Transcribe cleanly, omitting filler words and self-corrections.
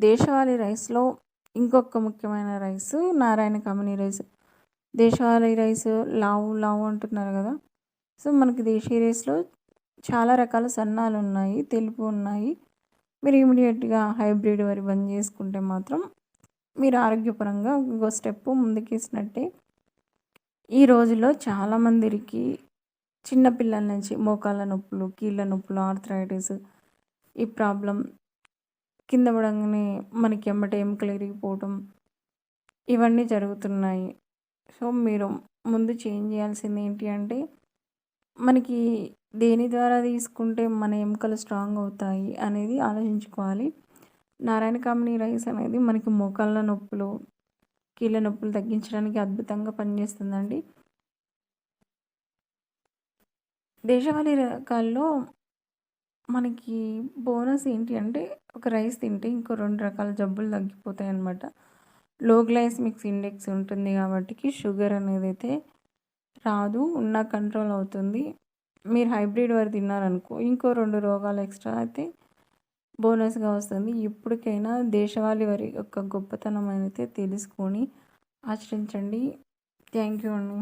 దేశవాళీ రైస్‌లో ఇంకొక ముఖ్యమైన రైసు నారాయణ కంపెనీ రైస్. దేశవాళీ రైస్ లావు లావు అంటున్నారు గదా! సో, మనకి దేశీయ రైస్‌లో చాలా రకాల సన్నాలున్నాయి, తెలుపు ఉన్నాయి. మీరు ఇమ్మీడియేట్‌గా హైబ్రిడ్ వరి బంద్ జేసుకుంటే మాత్రం మీరు ఆరోగ్యపరంగా ఇంకో స్టెప్పు ముందుకేసినట్టే. ఈ రోజుల్లో చాలామందిరికి చిన్న పిల్లల నుంచి మోకాళ్ళ నొప్పులు, కీళ్ళ నొప్పులు, ఆర్థరైటిస్ ఈ ప్రాబ్లమ్ కింద పడంగానే మనకి ఎమ్మటే ఎముకలు ఇరిగిపోవటం ఇవన్నీ జరుగుతున్నాయి. సో, మీరు ముందు చేంజ్ చేయాల్సింది ఏంటి అంటే, మనకి దేని ద్వారా తీసుకుంటే మన ఎముకలు స్ట్రాంగ్ అవుతాయి అనేది ఆలోచించుకోవాలి. నారాయణ కంపెనీ రైస్ అనేది మనకి మోకాళ్ళ నొప్పులు, కీళ్ళ నొప్పులు తగ్గించడానికి అద్భుతంగా పనిచేస్తుందండి. దేశవాళీ రకాల్లో మనకి బోనస్ ఏంటి అంటే, ఒక రైస్ తింటే ఇంకో 2 రకాల జబ్బులు తగ్గిపోతాయన్నమాట. లో గ్లైసెమిక్ ఇండెక్స్ ఉంటుంది కాబట్టికి షుగర్ అనేదైతే రాదు. ఉన్న కంట్రోల్ అవుతుంది. మీరు హైబ్రిడ్ వరి తిన్నారనుకో, ఇంకో 2 రోగాలు ఎక్స్ట్రా అయితే బోనస్‌గా వస్తుంది. ఇప్పటికైనా దేశవాళీ వరి యొక్క గొప్పతనం అయితే తెలుసుకొని ఆచరించండి. థ్యాంక్ యూ అండి.